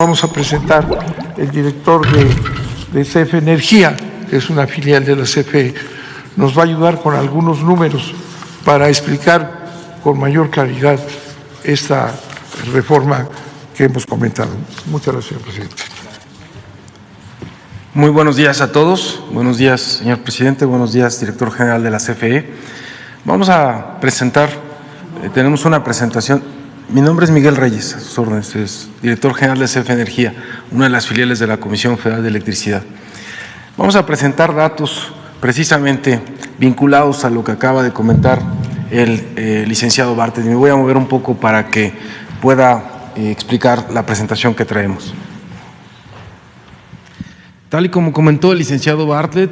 Vamos a presentar el director de CFE Energía, que es una filial de la CFE. Nos va a ayudar con algunos números para explicar con mayor claridad esta reforma que hemos comentado. Muchas gracias, señor presidente. Muy buenos días a todos. Buenos días, señor presidente. Buenos días, director general de la CFE. Vamos a presentar, tenemos una presentación. Mi nombre es Miguel Reyes, a sus órdenes, es director general de CFE Energía, una de las filiales de la Comisión Federal de Electricidad. Vamos a presentar datos precisamente vinculados a lo que acaba de comentar el licenciado Bartlett. Me voy a mover un poco para que pueda explicar la presentación que traemos. Tal y como comentó el licenciado Bartlett,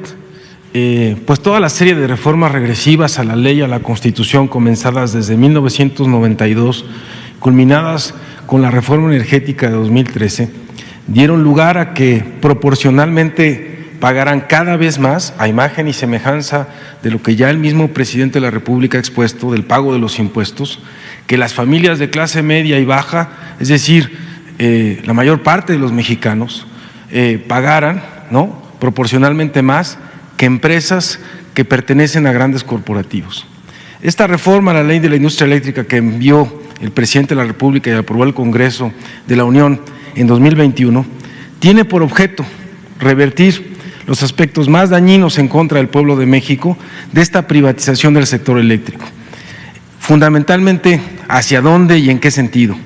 pues toda la serie de reformas regresivas a la ley, a la Constitución, comenzadas desde 1992, culminadas con la reforma energética de 2013, dieron lugar a que proporcionalmente pagaran cada vez más, a imagen y semejanza de lo que ya el mismo presidente de la República ha expuesto, del pago de los impuestos, que las familias de clase media y baja, es decir, la mayor parte de los mexicanos, pagaran, ¿no?, proporcionalmente más que empresas que pertenecen a grandes corporativos. Esta reforma a la ley de la industria eléctrica que envió el presidente de la República y aprobó el Congreso de la Unión en 2021, tiene por objeto revertir los aspectos más dañinos en contra del pueblo de México de esta privatización del sector eléctrico. Fundamentalmente, ¿hacia dónde y en qué sentido?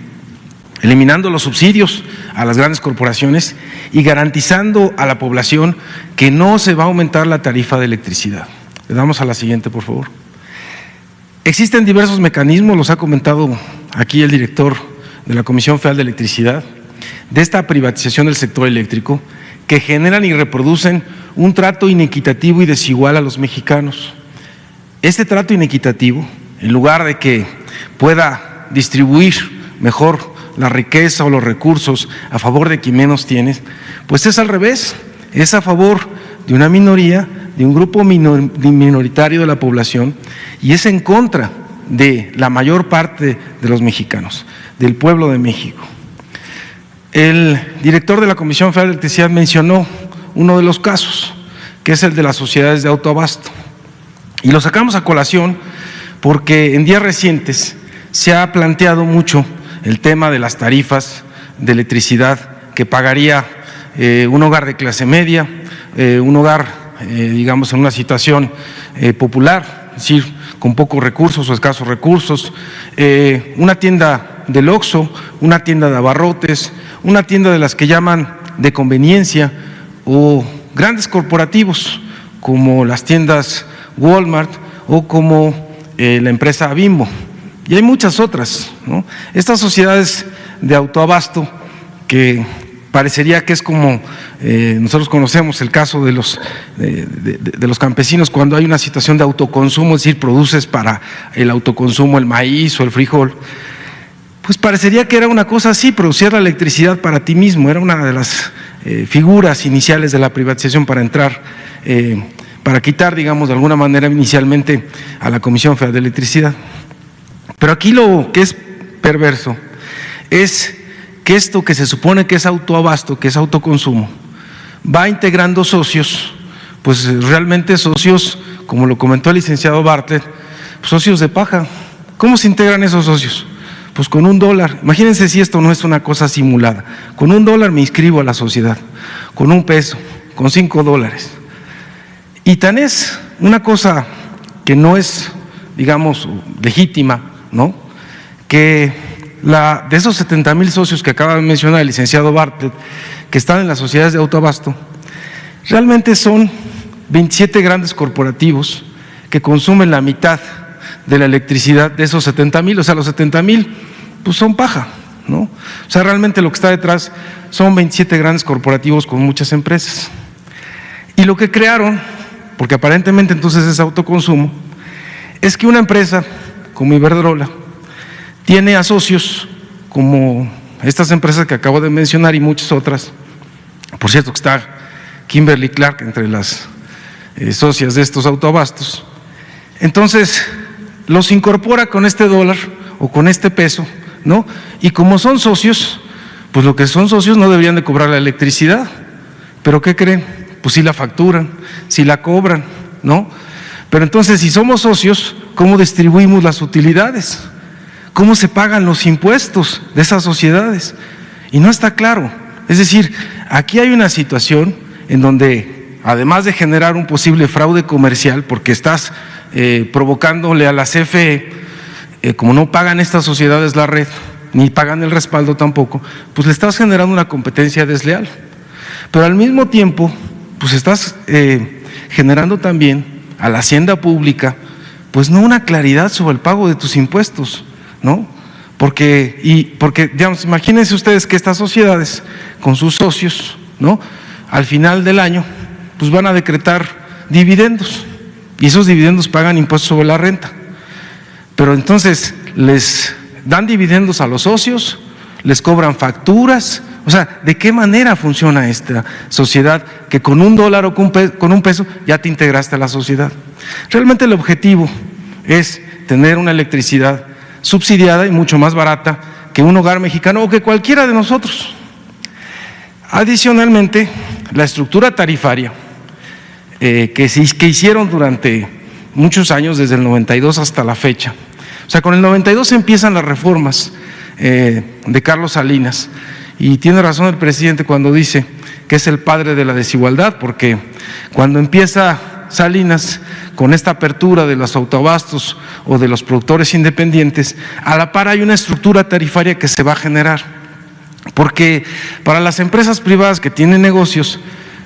Eliminando los subsidios a las grandes corporaciones y garantizando a la población que no se va a aumentar la tarifa de electricidad. Le damos a la siguiente, por favor. Existen diversos mecanismos, los ha comentado aquí el director de la Comisión Federal de Electricidad, de esta privatización del sector eléctrico, que generan y reproducen un trato inequitativo y desigual a los mexicanos. Este trato inequitativo, en lugar de que pueda distribuir mejor la riqueza o los recursos a favor de quien menos tiene, pues es al revés, es a favor de una minoría, de un grupo minoritario de la población, y es en contra de la mayor parte de los mexicanos, del pueblo de México. El director de la Comisión Federal de Electricidad mencionó uno de los casos, que es el de las sociedades de autoabasto, y lo sacamos a colación porque en días recientes se ha planteado mucho el tema de las tarifas de electricidad que pagaría un hogar de clase media, un hogar, digamos, en una situación popular, es decir, con pocos recursos o escasos recursos, una tienda del Oxxo, una tienda de abarrotes, una tienda de las que llaman de conveniencia, o grandes corporativos como las tiendas Walmart o como la empresa Bimbo. Y hay muchas otras, ¿no? Estas sociedades de autoabasto que parecería que es como nosotros conocemos el caso de los campesinos cuando hay una situación de autoconsumo, es decir, produces para el autoconsumo el maíz o el frijol, pues parecería que era una cosa así, producir la electricidad para ti mismo, era una de las figuras iniciales de la privatización para entrar, para quitar, digamos, de alguna manera inicialmente a la Comisión Federal de Electricidad. Pero aquí lo que es perverso es que esto que se supone que es autoabasto, que es autoconsumo, va integrando socios, pues realmente socios, como lo comentó el licenciado Bartlett, socios de paja. ¿Cómo se integran esos socios? Pues con $1. Imagínense si esto no es una cosa simulada. Con $1 me inscribo a la sociedad, con $1, con $5. Y tan es una cosa que no es, digamos, legítima, ¿no?, que de esos 70,000 socios que acaba de mencionar el licenciado Bartlett, que están en las sociedades de autoabasto, realmente son 27 grandes corporativos que consumen la mitad de la electricidad de esos 70,000, o sea, los 70,000 pues son paja, ¿no? O sea, realmente lo que está detrás son 27 grandes corporativos con muchas empresas. Y lo que crearon, porque aparentemente entonces es autoconsumo, es que una empresa como Iberdrola tiene a socios como estas empresas que acabo de mencionar y muchas otras. Por cierto que está Kimberly Clark entre las socias de estos autoabastos. Entonces los incorpora con este $1 o con este peso, ¿no? Y como son socios, pues lo que son socios no deberían de cobrar la electricidad. ¿Pero qué creen? Pues sí la facturan, sí la cobran, ¿no? Pero entonces, si somos socios, ¿cómo distribuimos las utilidades? ¿Cómo se pagan los impuestos de esas sociedades? Y no está claro. Es decir, aquí hay una situación en donde, además de generar un posible fraude comercial, porque estás provocándole a la CFE, como no pagan estas sociedades la red, ni pagan el respaldo tampoco, pues le estás generando una competencia desleal. Pero al mismo tiempo, pues estás generando también a la hacienda pública, pues no una claridad sobre el pago de tus impuestos, ¿no? Porque, digamos, imagínense ustedes que estas sociedades, con sus socios, ¿no?, al final del año, pues van a decretar dividendos, y esos dividendos pagan impuestos sobre la renta. Pero entonces les dan dividendos a los socios, les cobran facturas. O sea, ¿de qué manera funciona esta sociedad que con $1 o con un peso ya te integraste a la sociedad? Realmente el objetivo es tener una electricidad subsidiada y mucho más barata que un hogar mexicano o que cualquiera de nosotros. Adicionalmente, la estructura tarifaria que hicieron durante muchos años, desde el 92 hasta la fecha. O sea, con el 92 empiezan las reformas de Carlos Salinas, y tiene razón el presidente cuando dice que es el padre de la desigualdad, porque cuando empieza Salinas con esta apertura de los autoabastos o de los productores independientes, a la par hay una estructura tarifaria que se va a generar, porque para las empresas privadas que tienen negocios,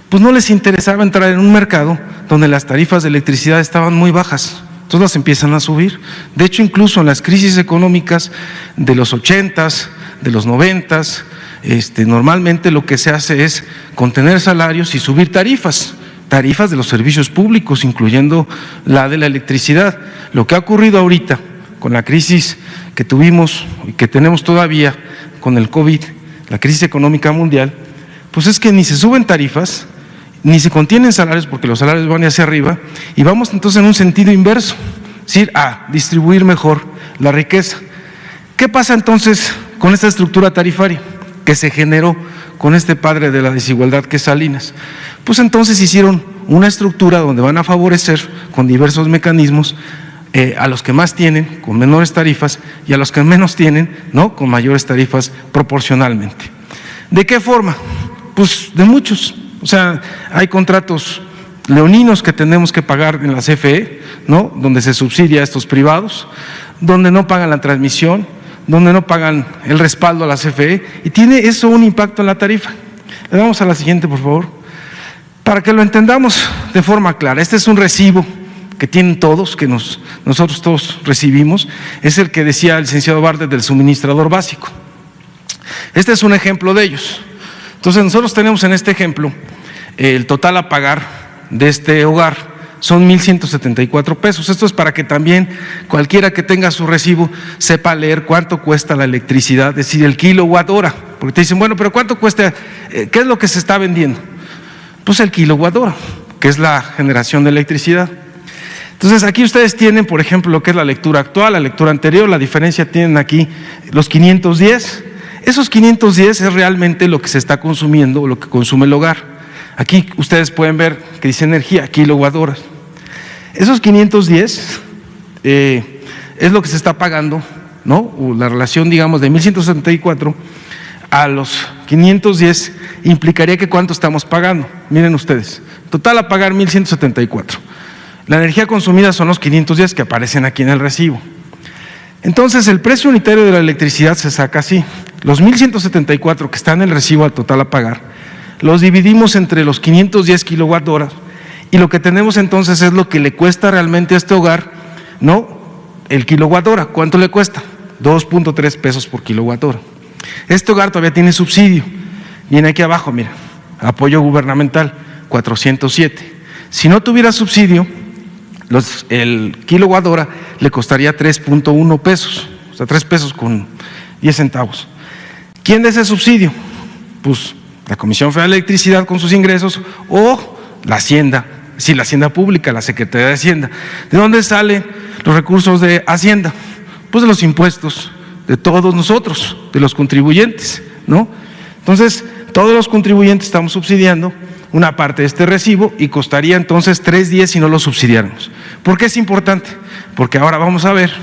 pues no les interesaba entrar en un mercado donde las tarifas de electricidad estaban muy bajas. Entonces las empiezan a subir. De hecho, incluso en las crisis económicas de los 80s, de los 90s, normalmente lo que se hace es contener salarios y subir tarifas de los servicios públicos, incluyendo la de la electricidad. Lo que ha ocurrido ahorita con la crisis que tuvimos y que tenemos todavía con el COVID, la crisis económica mundial, pues es que ni se suben tarifas, ni se contienen salarios, porque los salarios van hacia arriba, y vamos entonces en un sentido inverso, es decir, a distribuir mejor la riqueza. ¿Qué pasa entonces con esta estructura tarifaria que se generó con este padre de la desigualdad que es Salinas? Pues entonces hicieron una estructura donde van a favorecer con diversos mecanismos a los que más tienen con menores tarifas y a los que menos tienen, ¿no?, con mayores tarifas proporcionalmente. ¿De qué forma? Pues de muchos. O sea, hay contratos leoninos que tenemos que pagar en la CFE, ¿no?, donde se subsidia a estos privados, donde no pagan la transmisión, donde no pagan el respaldo a la CFE, y tiene eso un impacto en la tarifa. Le damos a la siguiente, por favor, para que lo entendamos de forma clara. Este es un recibo que tienen todos, que nosotros todos recibimos, es el que decía el licenciado Bartlett del suministrador básico. Este es un ejemplo de ellos. Entonces nosotros tenemos en este ejemplo el total a pagar de este hogar son 1,174 pesos. Esto es para que también cualquiera que tenga su recibo sepa leer cuánto cuesta la electricidad, es decir, el kilowatt hora. Porque te dicen, bueno, pero ¿cuánto cuesta? ¿Qué es lo que se está vendiendo? Pues el kilowatt hora, que es la generación de electricidad. Entonces aquí ustedes tienen, por ejemplo, lo que es la lectura actual, la lectura anterior. La diferencia tienen aquí los 510. Esos 510 es realmente lo que se está consumiendo o lo que consume el hogar. Aquí ustedes pueden ver que dice energía, kilowatt horas. Esos 510 es lo que se está pagando, ¿no? O la relación, digamos, de 1,174 a los 510 implicaría que ¿cuánto estamos pagando? Miren ustedes, total a pagar 1,174. La energía consumida son los 510 que aparecen aquí en el recibo. Entonces el precio unitario de la electricidad se saca así. Los 1,174 que están en el recibo al total a pagar, los dividimos entre los 510 kilowatt horas, y lo que tenemos entonces es lo que le cuesta realmente a este hogar, ¿no?, el kilowatt hora. ¿Cuánto le cuesta? 2.3 pesos por kilowatt hora. Este hogar todavía tiene subsidio. Viene aquí abajo, mira, apoyo gubernamental, 407. Si no tuviera subsidio, el kilowatt hora le costaría 3.1 pesos, o sea, 3 pesos con 10 centavos. ¿Quién da ese subsidio? Pues la Comisión Federal de Electricidad con sus ingresos o la Hacienda, sí, la Hacienda Pública, la Secretaría de Hacienda. ¿De dónde salen los recursos de Hacienda? Pues de los impuestos de todos nosotros, de los contribuyentes, ¿no? Entonces, todos los contribuyentes estamos subsidiando una parte de este recibo y costaría entonces 3.10 si no lo subsidiáramos. ¿Por qué es importante? Porque ahora vamos a ver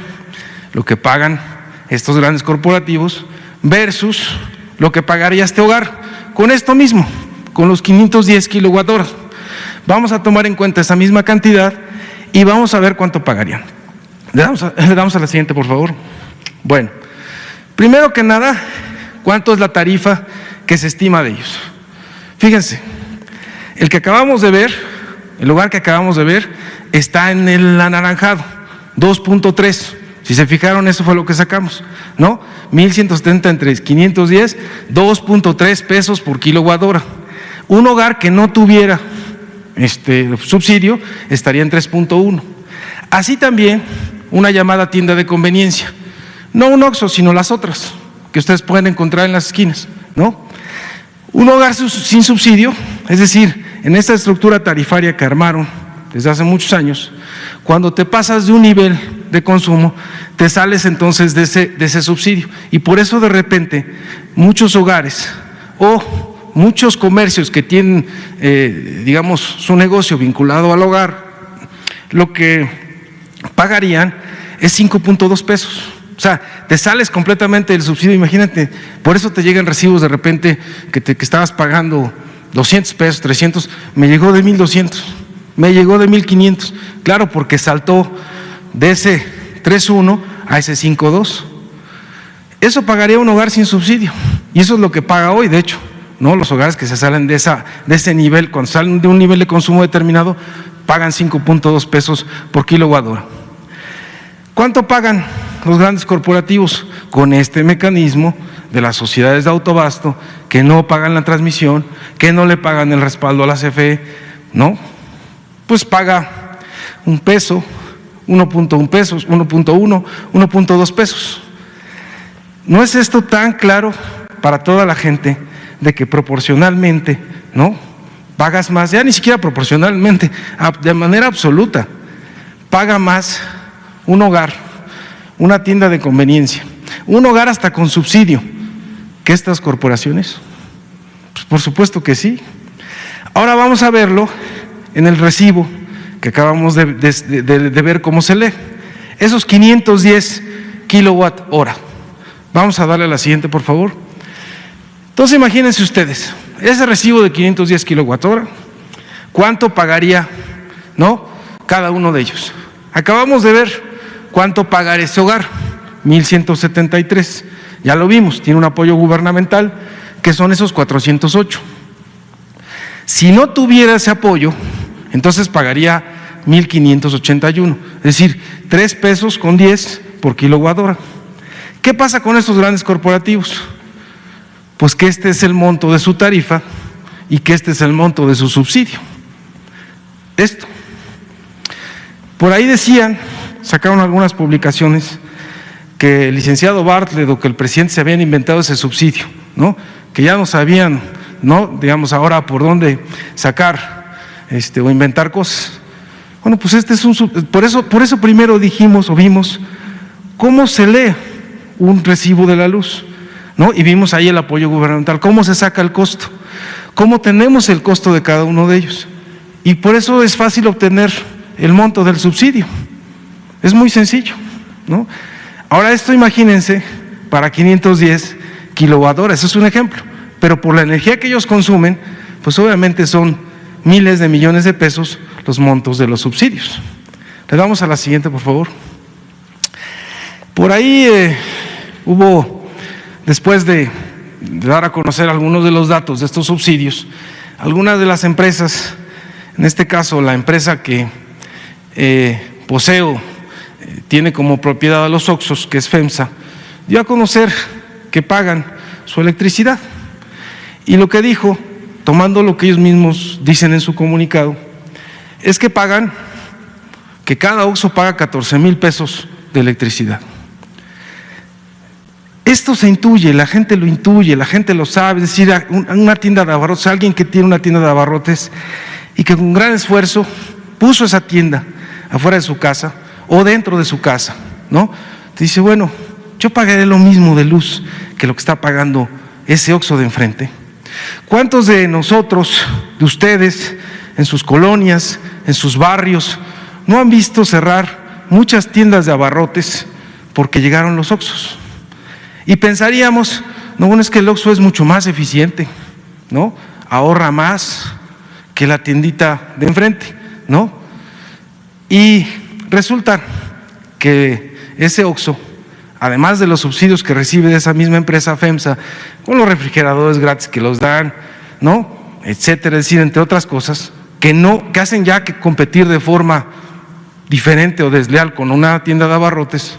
lo que pagan estos grandes corporativos versus lo que pagaría este hogar con esto mismo, con los 510 kilowatt-horas. Vamos a tomar en cuenta esa misma cantidad y vamos a ver cuánto pagarían. Le damos a la siguiente, por favor. Bueno, primero que nada, ¿cuánto es la tarifa que se estima de ellos? Fíjense, el que acabamos de ver, el hogar que acabamos de ver, está en el anaranjado, 2.3. Si se fijaron, eso fue lo que sacamos, ¿no? 1,170 entre 510, 2.3 pesos por kilowatt hora. Un hogar que no tuviera subsidio estaría en 3.1. Así también una llamada tienda de conveniencia, no un Oxxo, sino las otras que ustedes pueden encontrar en las esquinas, ¿no? Un hogar sin subsidio, es decir, en esta estructura tarifaria que armaron desde hace muchos años, cuando te pasas de un nivel de consumo, te sales entonces de ese subsidio. Y por eso de repente muchos hogares o muchos comercios que tienen, digamos, su negocio vinculado al hogar, lo que pagarían es 5.2 pesos. O sea, te sales completamente del subsidio, imagínate, por eso te llegan recibos de repente que estabas pagando 200 pesos, 300, me llegó de 1,200, me llegó de 1,500, claro, porque saltó de ese 3.1 a ese 5.2. Eso pagaría un hogar sin subsidio, y eso es lo que paga hoy, de hecho, ¿no? Los hogares que se salen de ese nivel, cuando salen de un nivel de consumo determinado, pagan 5.2 pesos por kilowatt hora. ¿Cuánto pagan los grandes corporativos con este mecanismo de las sociedades de autoabasto que no pagan la transmisión, que no le pagan el respaldo a la CFE? ¿No? Pues paga 1 peso, 1.1 pesos, 1.1, 1.2 pesos. ¿No es esto tan claro para toda la gente de que proporcionalmente, ¿no?, pagas más? Ya ni siquiera proporcionalmente, de manera absoluta, paga más un hogar, una tienda de conveniencia, un hogar hasta con subsidio, que estas corporaciones. Pues por supuesto que sí. Ahora vamos a verlo en el recibo que acabamos de ver cómo se lee. Esos 510 kilowatt hora. Vamos a darle a la siguiente, por favor. Entonces imagínense ustedes, ese recibo de 510 kilowatt hora, ¿cuánto pagaría, no, cada uno de ellos? Acabamos de ver cuánto paga ese hogar, 1,173. Ya lo vimos, tiene un apoyo gubernamental, que son esos 408. Si no tuviera ese apoyo, entonces pagaría 1,581, es decir, 3 pesos con 10 por kilowatt hora. ¿Qué pasa con estos grandes corporativos? Pues que este es el monto de su tarifa y que este es el monto de su subsidio. Esto. Por ahí decían, sacaron algunas publicaciones, que el licenciado Bartlett o que el presidente se habían inventado ese subsidio, ¿no? Que ya no sabían, ¿no?, digamos, ahora por dónde sacar o inventar cosas. Bueno, pues este es por eso primero dijimos o vimos cómo se lee un recibo de la luz, ¿no? Y vimos ahí el apoyo gubernamental, cómo se saca el costo, cómo tenemos el costo de cada uno de ellos. Y por eso es fácil obtener el monto del subsidio. Es muy sencillo, ¿no? Ahora esto imagínense para 510 kilowatt horas, eso es un ejemplo, pero por la energía que ellos consumen, pues obviamente son miles de millones de pesos los montos de los subsidios. Le damos a la siguiente, por favor. Por ahí hubo, después de dar a conocer algunos de los datos de estos subsidios, algunas de las empresas, en este caso la empresa que Poseo tiene como propiedad a los Oxxos, que es FEMSA, dio a conocer que pagan su electricidad. Y lo que dijo, tomando lo que ellos mismos dicen en su comunicado, es que pagan, que cada Oxxo paga 14,000 pesos de electricidad. Esto se intuye, la gente lo intuye, la gente lo sabe, es decir, una tienda de abarrotes, alguien que tiene una tienda de abarrotes y que con gran esfuerzo puso esa tienda afuera de su casa o dentro de su casa, ¿no? Te dice, bueno, yo pagaré lo mismo de luz que lo que está pagando ese Oxxo de enfrente? ¿Cuántos de nosotros, de ustedes, en sus colonias, en sus barrios, no han visto cerrar muchas tiendas de abarrotes porque llegaron los Oxxos? Y pensaríamos, no, bueno, es que el Oxxo es mucho más eficiente, ¿no? Ahorra más que la tiendita de enfrente, ¿no? Y resulta que ese Oxxo, además de los subsidios que recibe de esa misma empresa FEMSA, con los refrigeradores gratis que los dan, ¿no?, etcétera, es decir, entre otras cosas, que hacen ya que competir de forma diferente o desleal con una tienda de abarrotes,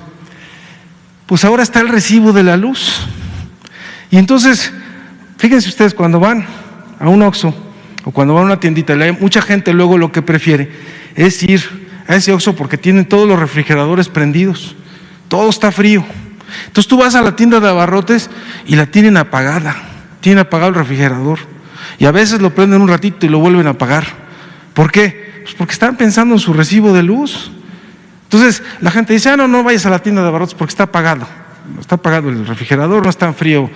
pues ahora está el recibo de la luz. Y entonces, fíjense ustedes, cuando van a un Oxxo o cuando van a una tiendita, mucha gente luego lo que prefiere es ir a ese Oxxo porque tienen todos los refrigeradores prendidos, todo está frío. Entonces tú vas a la tienda de abarrotes y la tienen apagada, tienen apagado el refrigerador y a veces lo prenden un ratito y lo vuelven a apagar. ¿Por qué? Pues porque están pensando en su recibo de luz. Entonces la gente dice, no vayas a la tienda de abarrotes porque está apagado el refrigerador, no es tan frío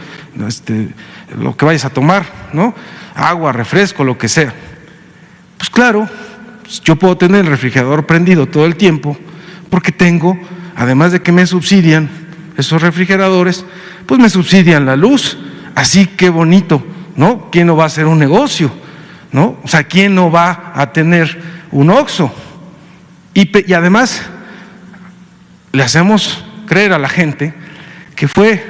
lo que vayas a tomar, ¿no? Agua, refresco, lo que sea. Pues claro, yo puedo tener el refrigerador prendido todo el tiempo porque tengo, además de que me subsidian esos refrigeradores, pues me subsidian la luz. Así que bonito, ¿no? ¿Quién no va a hacer un negocio? ¿No? O sea, ¿quién no va a tener un Oxxo? Y además le hacemos creer a la gente que fue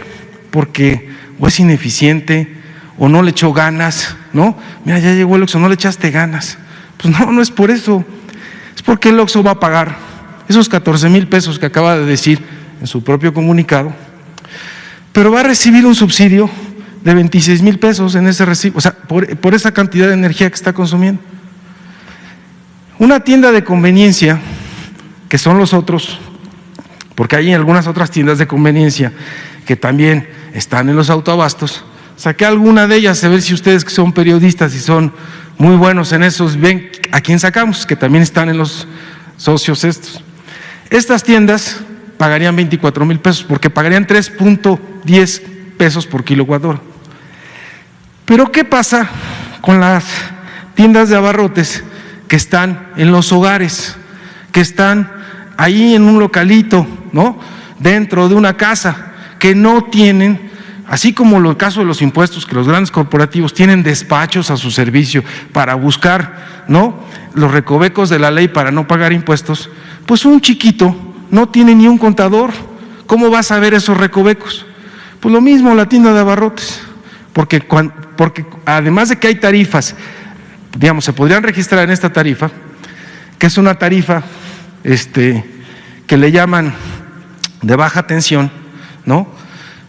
porque o es ineficiente o no le echó ganas, ¿no? Mira, ya llegó el Oxxo, no le echaste ganas. Pues no es por eso, es porque el Oxxo va a pagar esos 14,000 pesos que acaba de decir en su propio comunicado, pero va a recibir un subsidio de 26,000 pesos en ese recibo, o sea, por esa cantidad de energía que está consumiendo. Una tienda de conveniencia, que son los otros, porque hay algunas otras tiendas de conveniencia que también están en los autoabastos, saqué alguna de ellas, a ver si ustedes que son periodistas y son muy buenos en esos, ven a quién sacamos, que también están en los socios estos. Estas tiendas pagarían 24,000 pesos porque pagarían 3.10 pesos por kilowatt hora. Pero ¿qué pasa con las tiendas de abarrotes que están en los hogares, que están ahí en un localito, ¿no?, dentro de una casa, que no tienen, así como el caso de los impuestos, que los grandes corporativos tienen despachos a su servicio para buscar, ¿no?, los recovecos de la ley para no pagar impuestos? Pues un chiquito no tiene ni un contador. ¿Cómo vas a ver esos recovecos? Pues lo mismo la tienda de abarrotes, porque además de que hay tarifas, digamos, se podrían registrar en esta tarifa, que es una tarifa que le llaman de baja tensión, ¿no?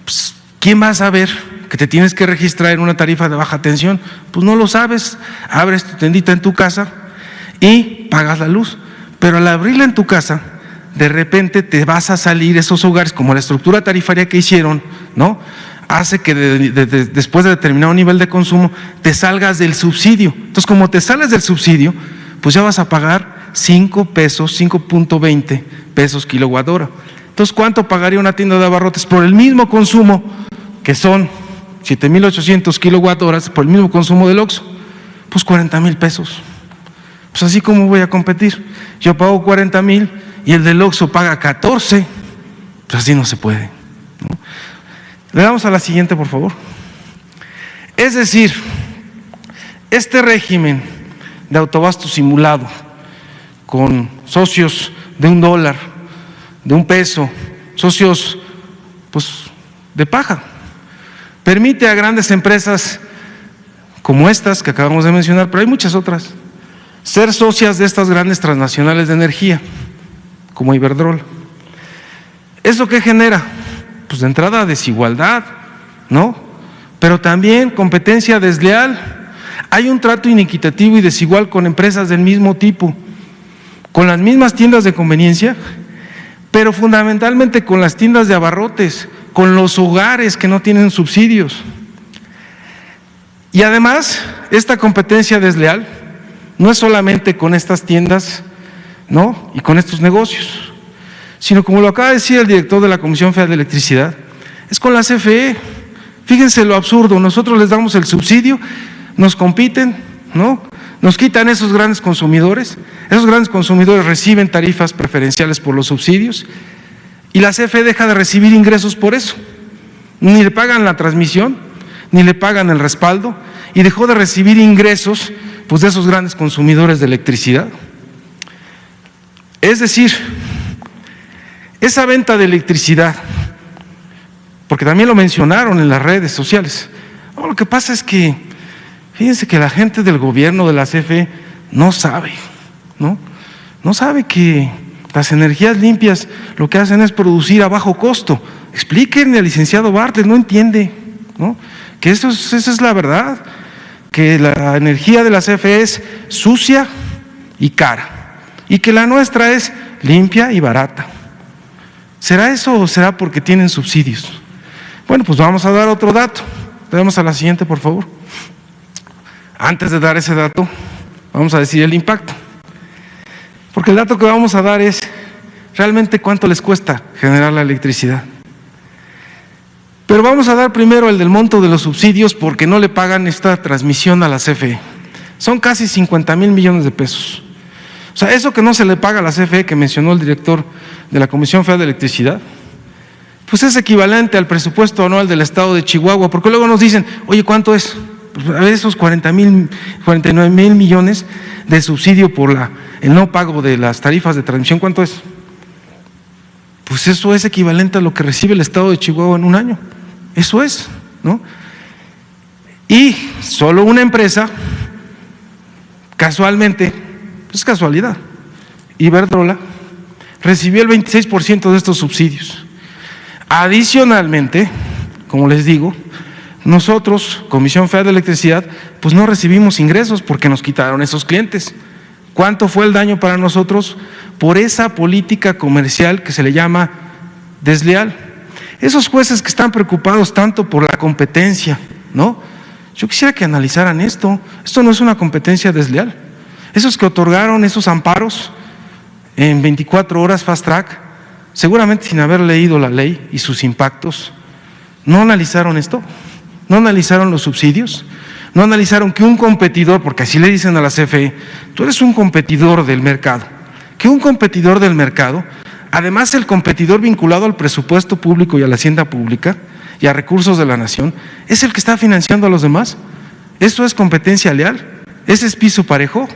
Pues, ¿quién va a saber que te tienes que registrar en una tarifa de baja tensión? Pues no lo sabes, abres tu tendita en tu casa y pagas la luz, pero al abrirla en tu casa, de repente te vas a salir esos hogares, como la estructura tarifaria que hicieron, ¿no?, hace que después de determinado nivel de consumo te salgas del subsidio. Entonces, como te sales del subsidio, pues ya vas a pagar 5 pesos, 5.20 pesos kilowatt hora. Entonces, ¿cuánto pagaría una tienda de abarrotes por el mismo consumo, que son 7,800 kilowatt horas, por el mismo consumo del Oxxo? Pues 40,000 pesos. Pues así como voy a competir. Yo pago 40,000 y el del Oxxo paga 14. Pues así no se puede, ¿no? Le damos a la siguiente, por favor. Es decir, este régimen de autoabasto simulado, con socios de $1, de $1, socios pues de paja, permite a grandes empresas como estas que acabamos de mencionar, pero hay muchas otras, ser socias de estas grandes transnacionales de energía, como Iberdrola. ¿Eso qué genera? Pues de entrada desigualdad, ¿no? Pero también competencia desleal. Hay un trato inequitativo y desigual con empresas del mismo tipo, con las mismas tiendas de conveniencia, pero fundamentalmente con las tiendas de abarrotes, con los hogares que no tienen subsidios. Y además, esta competencia desleal no es solamente con estas tiendas, ¿no?, y con estos negocios, sino, como lo acaba de decir el director de la Comisión Federal de Electricidad, es con la CFE. Fíjense lo absurdo, nosotros les damos el subsidio, nos compiten, ¿no? Nos quitan esos grandes consumidores reciben tarifas preferenciales por los subsidios y la CFE deja de recibir ingresos por eso. Ni le pagan la transmisión, ni le pagan el respaldo y dejó de recibir ingresos pues de esos grandes consumidores de electricidad. Es decir, esa venta de electricidad, porque también lo mencionaron en las redes sociales, lo que pasa es que, fíjense que la gente del gobierno de la CFE no sabe, no sabe que las energías limpias lo que hacen es producir a bajo costo. Explíquenle al licenciado Bartlett, no entiende, ¿no? Que esa es la verdad, que la energía de la CFE es sucia y cara, y que la nuestra es limpia y barata. ¿Será eso o será porque tienen subsidios? Bueno, pues vamos a dar otro dato. Vamos a la siguiente, por favor. Antes de dar ese dato, vamos a decir el impacto. Porque el dato que vamos a dar es realmente cuánto les cuesta generar la electricidad. Pero vamos a dar primero el del monto de los subsidios porque no le pagan esta transmisión a la CFE. Son casi 50,000 millones de pesos. O sea, eso que no se le paga a la CFE, que mencionó el director de la Comisión Federal de Electricidad, pues es equivalente al presupuesto anual del estado de Chihuahua, porque luego nos dicen, oye, ¿cuánto es? Pues a ver, esos 49,000 millones de subsidio por el no pago de las tarifas de transmisión, ¿cuánto es? Pues eso es equivalente a lo que recibe el estado de Chihuahua en un año. Eso es, ¿no? Y solo una empresa, casualmente, es casualidad, Iberdrola, recibió el 26% de estos subsidios. Adicionalmente, como les digo, nosotros, Comisión Federal de Electricidad, pues no recibimos ingresos porque nos quitaron esos clientes. ¿Cuánto fue el daño para nosotros? Por esa política comercial que se le llama desleal. Esos jueces que están preocupados tanto por la competencia, ¿no? Yo quisiera que analizaran esto. Esto no es una competencia desleal. Esos que otorgaron esos amparos en 24 horas fast track, seguramente sin haber leído la ley y sus impactos, no analizaron esto, no analizaron los subsidios, no analizaron que un competidor, porque así le dicen a la CFE, tú eres un competidor del mercado, que un competidor del mercado, además el competidor vinculado al presupuesto público y a la hacienda pública y a recursos de la nación, es el que está financiando a los demás. ¿Eso es competencia leal? ¿Ese es piso parejo?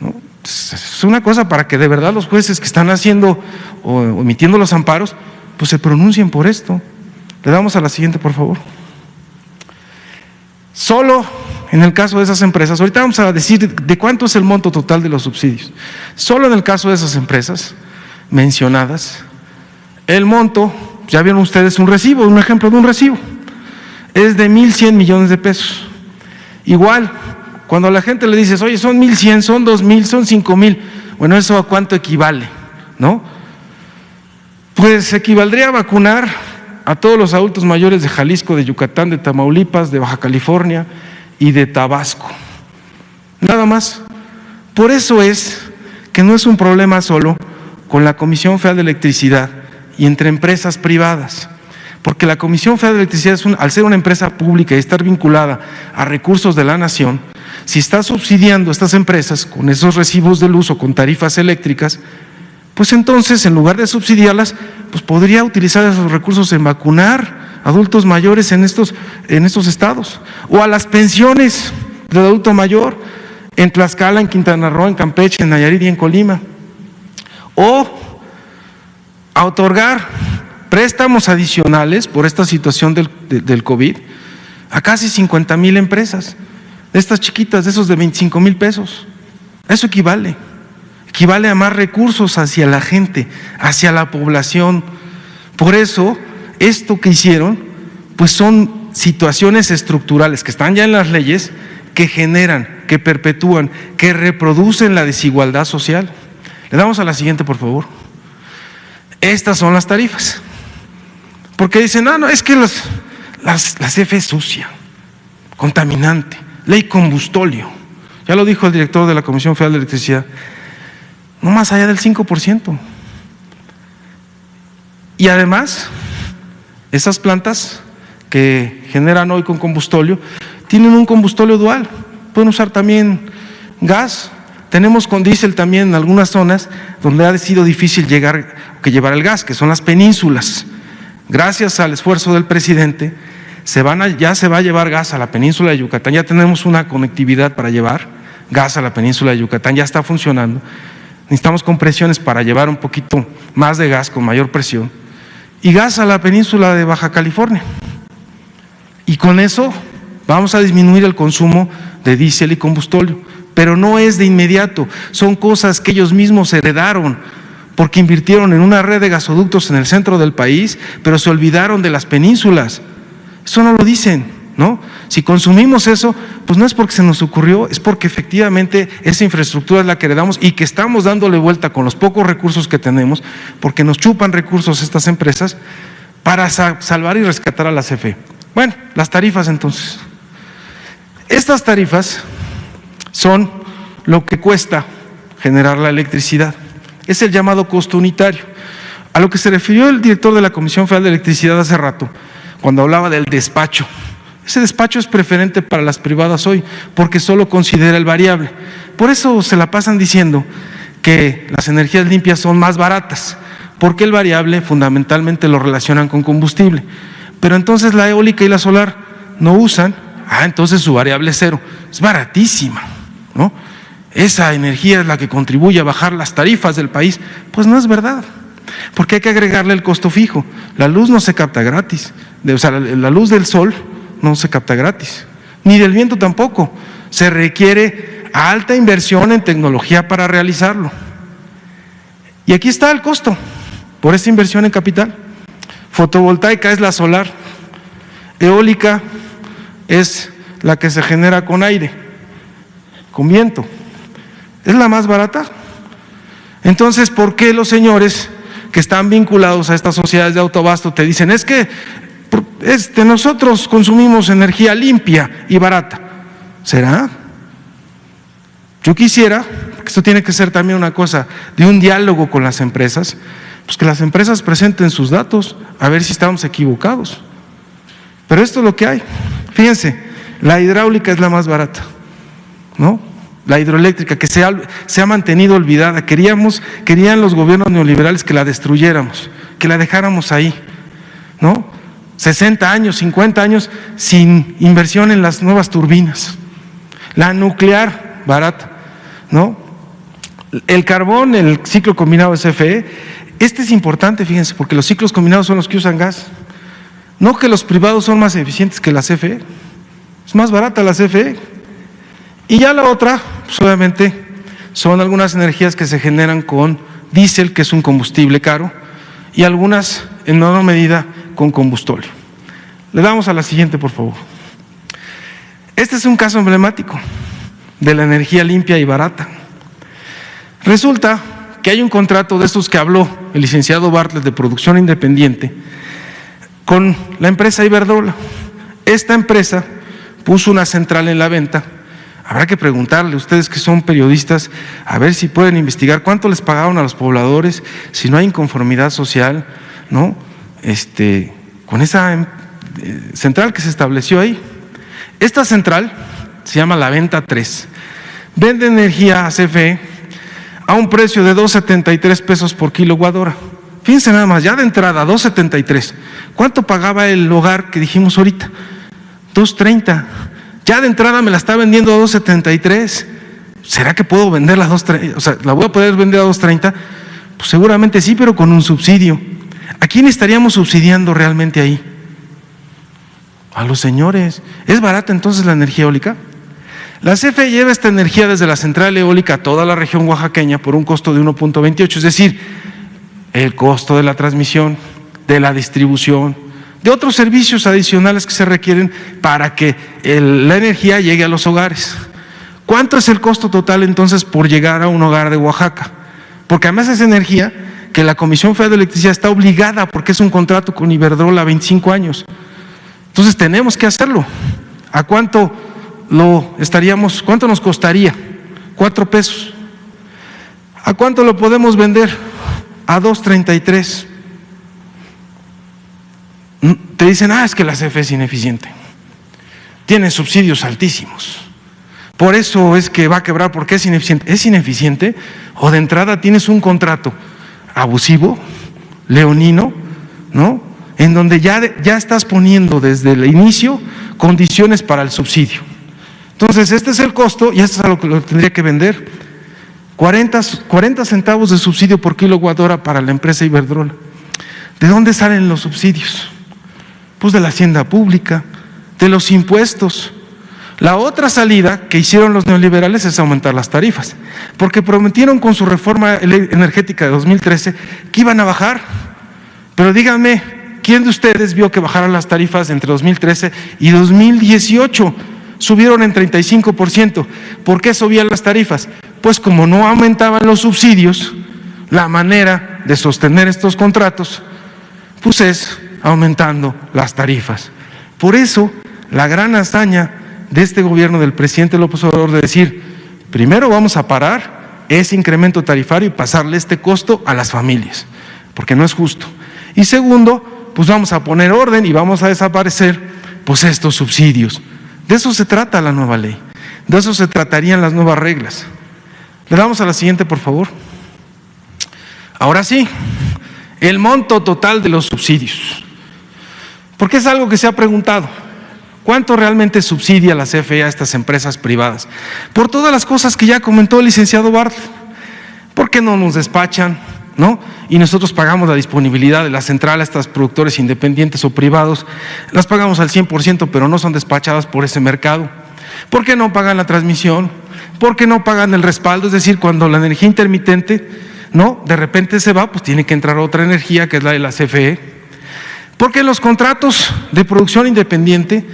¿No? Es una cosa para que de verdad los jueces que están haciendo o emitiendo los amparos, pues se pronuncien por esto. Le damos a la siguiente, por favor. Solo en el caso de esas empresas, ahorita vamos a decir de cuánto es el monto total de los subsidios. Solo en el caso de esas empresas mencionadas, el monto, ya vieron ustedes un recibo, un ejemplo de un recibo, es de 1,100 millones de pesos. Igual, cuando a la gente le dices, oye, son 1,100, son 2,000, son 5,000, bueno, ¿eso a cuánto equivale? ¿No? Pues equivaldría a vacunar a todos los adultos mayores de Jalisco, de Yucatán, de Tamaulipas, de Baja California y de Tabasco. Nada más. Por eso es que no es un problema solo con la Comisión Federal de Electricidad y entre empresas privadas, porque la Comisión Federal de Electricidad, al ser una empresa pública y estar vinculada a recursos de la nación, si está subsidiando a estas empresas con esos recibos de luz o con tarifas eléctricas, pues entonces en lugar de subsidiarlas, pues podría utilizar esos recursos en vacunar adultos mayores en estos estados, o a las pensiones del adulto mayor en Tlaxcala, en Quintana Roo, en Campeche, en Nayarit y en Colima, o a otorgar préstamos adicionales por esta situación del COVID a casi 50,000 empresas, de estas chiquitas, de esos de 25,000 pesos. Eso equivale a más recursos hacia la gente, hacia la población. Por eso, esto que hicieron, pues son situaciones estructurales que están ya en las leyes, que generan, que perpetúan, que reproducen la desigualdad social. Le damos a la siguiente, por favor. Estas son las tarifas. Porque dicen, no, es que la CFE es sucia, contaminante, ley combustóleo. Ya lo dijo el director de la Comisión Federal de Electricidad. No más allá del 5%. Y además, esas plantas que generan hoy con combustóleo tienen un combustóleo dual, pueden usar también gas. Tenemos con diésel también en algunas zonas donde ha sido difícil llevar el gas, que son las penínsulas. Gracias al esfuerzo del presidente, ya se va a llevar gas a la península de Yucatán, ya tenemos una conectividad para llevar gas a la península de Yucatán, ya está funcionando. Necesitamos compresiones para llevar un poquito más de gas con mayor presión y gas a la península de Baja California. Y con eso vamos a disminuir el consumo de diésel y combustóleo, pero no es de inmediato, son cosas que ellos mismos heredaron porque invirtieron en una red de gasoductos en el centro del país, pero se olvidaron de las penínsulas. Eso no lo dicen, ¿no? Si consumimos eso, pues no es porque se nos ocurrió, es porque efectivamente esa infraestructura es la que heredamos y que estamos dándole vuelta con los pocos recursos que tenemos, porque nos chupan recursos estas empresas para salvar y rescatar a la CFE. Bueno, las tarifas entonces. Estas tarifas son lo que cuesta generar la electricidad. Es el llamado costo unitario, a lo que se refirió el director de la Comisión Federal de Electricidad hace rato, cuando hablaba del despacho. Ese despacho es preferente para las privadas hoy, porque solo considera el variable. Por eso se la pasan diciendo que las energías limpias son más baratas, porque el variable fundamentalmente lo relacionan con combustible. Pero entonces la eólica y la solar no usan, entonces su variable es cero. Es baratísima, ¿no? Esa energía es la que contribuye a bajar las tarifas del país. Pues no es verdad, porque hay que agregarle el costo fijo. La luz no se capta gratis, la luz del sol no se capta gratis, ni del viento tampoco. Se requiere alta inversión en tecnología para realizarlo. Y aquí está el costo por esta inversión en capital. Fotovoltaica es la solar, eólica es la que se genera con aire, con viento. ¿Es la más barata? Entonces, ¿por qué los señores que están vinculados a estas sociedades de autoabasto te dicen, es que nosotros consumimos energía limpia y barata? ¿Será? Yo quisiera, porque esto tiene que ser también una cosa de un diálogo con las empresas, pues que las empresas presenten sus datos, a ver si estamos equivocados. Pero esto es lo que hay. Fíjense, la hidráulica es la más barata, ¿no? La hidroeléctrica, que se ha mantenido olvidada. Querían los gobiernos neoliberales que la destruyéramos, que la dejáramos ahí, ¿no? 60 años, 50 años sin inversión en las nuevas turbinas. La nuclear, barata, ¿no? El carbón, el ciclo combinado de CFE, este es importante, fíjense, porque los ciclos combinados son los que usan gas. No que los privados son más eficientes que la CFE, es más barata la CFE. Y ya la otra, pues obviamente, son algunas energías que se generan con diésel, que es un combustible caro, y algunas, en menor medida, con combustóleo. Le damos a la siguiente, por favor. Este es un caso emblemático de la energía limpia y barata. Resulta que hay un contrato de estos que habló el licenciado Bartlett de producción independiente con la empresa Iberdrola. Esta empresa puso una central en la venta. Habrá que preguntarle, ustedes que son periodistas, a ver si pueden investigar cuánto les pagaron a los pobladores, si no hay inconformidad social, ¿no? Con esa central que se estableció ahí. Esta central se llama La Venta 3. Vende energía a CFE a un precio de 2.73 pesos por kilowatt hora. Fíjense nada más, ya de entrada, 2.73. ¿Cuánto pagaba el hogar que dijimos ahorita? 2.30. Ya de entrada me la está vendiendo a 2.73. ¿Será que puedo venderla a 2.30? O sea, ¿la voy a poder vender a 2.30? Pues seguramente sí, pero con un subsidio. ¿A quién estaríamos subsidiando realmente ahí? A los señores. ¿Es barata entonces la energía eólica? La CFE lleva esta energía desde la central eólica a toda la región oaxaqueña por un costo de 1.28, es decir, el costo de la transmisión, de la distribución, de otros servicios adicionales que se requieren para que la energía llegue a los hogares. ¿Cuánto es el costo total entonces por llegar a un hogar de Oaxaca? Porque además es energía que la Comisión Federal de Electricidad está obligada, porque es un contrato con Iberdrola a 25 años. Entonces tenemos que hacerlo. ¿A cuánto cuánto nos costaría? 4 pesos. ¿A cuánto lo podemos vender? A 2.33. te dicen, es que la CFE es ineficiente, tiene subsidios altísimos, por eso es que va a quebrar, porque es ineficiente. ¿Es ineficiente? O de entrada tienes un contrato abusivo, leonino, ¿no?, en donde ya estás poniendo desde el inicio condiciones para el subsidio. Entonces, este es el costo y esto es a lo que lo tendría que vender. 40 centavos de subsidio por kilowatt hora para la empresa Iberdrola. ¿De dónde salen los subsidios? Pues de la hacienda pública, de los impuestos. La otra salida que hicieron los neoliberales es aumentar las tarifas, porque prometieron con su reforma energética de 2013 que iban a bajar. Pero díganme, ¿quién de ustedes vio que bajaran las tarifas entre 2013 y 2018? Subieron en 35%. ¿Por qué subían las tarifas? Pues como no aumentaban los subsidios, la manera de sostener estos contratos, pues es aumentando las tarifas. Por eso, la gran hazaña de este gobierno del presidente López Obrador de decir, primero vamos a parar ese incremento tarifario y pasarle este costo a las familias, porque no es justo. Y segundo, pues vamos a poner orden y vamos a desaparecer pues estos subsidios. De eso se trata la nueva ley, de eso se tratarían las nuevas reglas. Le damos a la siguiente, por favor. Ahora sí, el monto total de los subsidios, porque es algo que se ha preguntado. ¿Cuánto realmente subsidia la CFE a estas empresas privadas? Por todas las cosas que ya comentó el licenciado Bartlett. ¿Por qué no nos despachan, no? Y nosotros pagamos la disponibilidad de la central a estos productores independientes o privados, las pagamos al 100%, pero no son despachadas por ese mercado. ¿Por qué no pagan la transmisión? ¿Por qué no pagan el respaldo? Es decir, cuando la energía intermitente, no, de repente se va, pues tiene que entrar otra energía que es la de la CFE. Porque en los contratos de producción independiente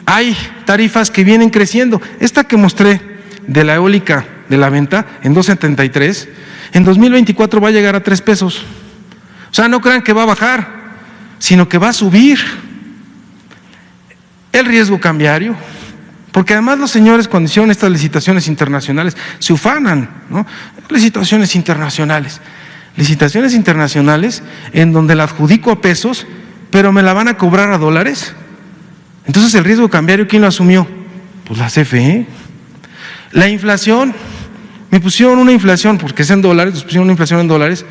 hay tarifas que vienen creciendo. Esta que mostré de la eólica de la venta en 2.73, en 2024 va a llegar a 3 pesos. O sea, no crean que va a bajar, sino que va a subir. El riesgo cambiario, porque además los señores cuando hicieron estas licitaciones internacionales se ufanan, ¿no? Licitaciones internacionales en donde la adjudico a pesos, pero me la van a cobrar a dólares. Entonces el riesgo cambiario, ¿quién lo asumió? Pues la CFE. La inflación, me pusieron una inflación, porque es en dólares, nos pusieron una inflación en dólares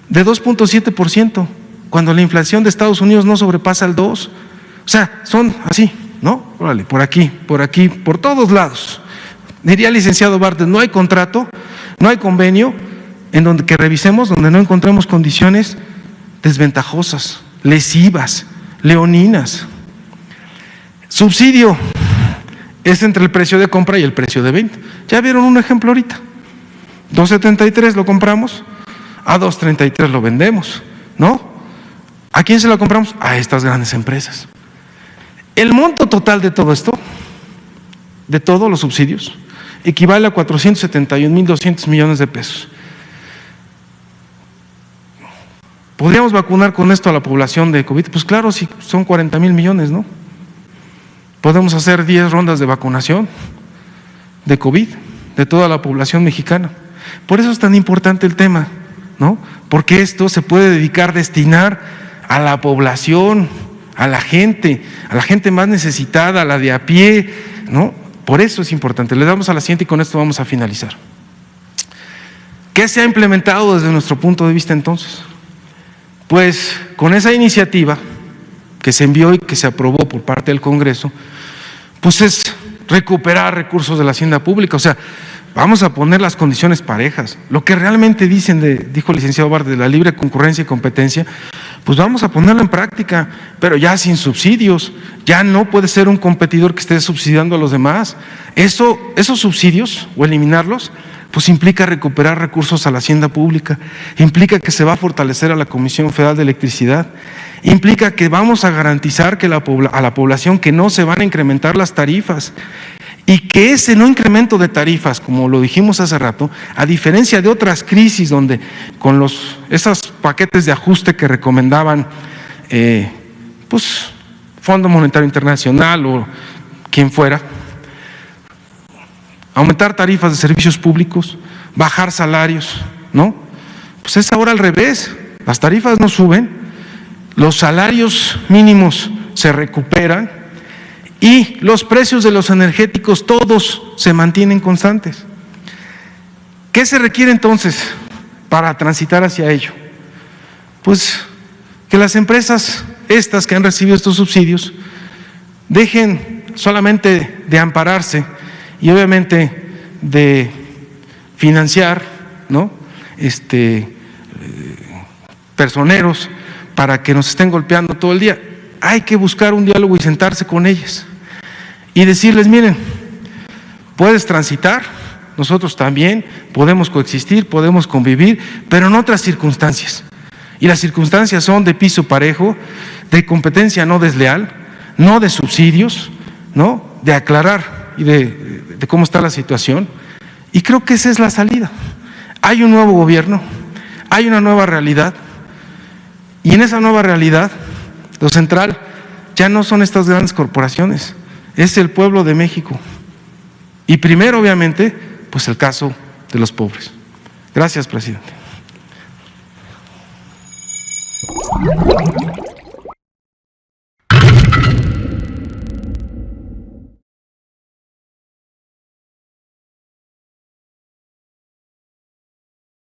de 2.7%, cuando la inflación de Estados Unidos no sobrepasa el 2%. O sea, son así, ¿no? Órale, por aquí, por todos lados. Diría el licenciado Bartlett, no hay contrato, no hay convenio en donde que revisemos, donde no encontremos condiciones desventajosas, lesivas, leoninas. Subsidio es entre el precio de compra y el precio de venta. Ya vieron un ejemplo ahorita. 2.73 lo compramos, a 2.33 lo vendemos, ¿no? ¿A quién se lo compramos? A estas grandes empresas. El monto total de todo esto, de todos los subsidios, equivale a 471.200 millones de pesos. ¿Podríamos vacunar con esto a la población de COVID? Pues claro, sí, son 40,000 millones, ¿no? Podemos hacer 10 rondas de vacunación de COVID, de toda la población mexicana. Por eso es tan importante el tema, ¿no? Porque esto se puede destinar a la población, a la gente más necesitada, a la de a pie, ¿no? Por eso es importante. Le damos a la siguiente y con esto vamos a finalizar. ¿Qué se ha implementado desde nuestro punto de vista entonces? Pues con esa iniciativa que se envió y que se aprobó por parte del Congreso, pues es recuperar recursos de la hacienda pública. O sea, vamos a poner las condiciones parejas. Lo que realmente dijo el licenciado Bartlett, de la libre concurrencia y competencia, pues vamos a ponerlo en práctica, pero ya sin subsidios. Ya no puede ser un competidor que esté subsidiando a los demás. Esos subsidios, o eliminarlos, pues implica recuperar recursos a la hacienda pública, implica que se va a fortalecer a la Comisión Federal de Electricidad, implica que vamos a garantizar que a la población que no se van a incrementar las tarifas y que ese no incremento de tarifas, como lo dijimos hace rato, a diferencia de otras crisis donde con esos paquetes de ajuste que recomendaban pues Fondo Monetario Internacional o quien fuera, aumentar tarifas de servicios públicos, bajar salarios, ¿no? Pues es ahora al revés, las tarifas no suben los salarios mínimos se recuperan y los precios de los energéticos todos se mantienen constantes. ¿Qué se requiere entonces para transitar hacia ello? Pues que las empresas estas que han recibido estos subsidios dejen solamente de ampararse y obviamente de financiar, ¿no?, personeros para que nos estén golpeando todo el día. Hay que buscar un diálogo y sentarse con ellas y decirles: miren, puedes transitar, nosotros también podemos coexistir, podemos convivir, pero en otras circunstancias. Y las circunstancias son de piso parejo, de competencia no desleal, no de subsidios, ¿no?, de aclarar y de cómo está la situación. Y creo que esa es la salida. Hay un nuevo gobierno, hay una nueva realidad, y en esa nueva realidad, lo central ya no son estas grandes corporaciones, es el pueblo de México. Y primero, obviamente, pues el caso de los pobres. Gracias, presidente.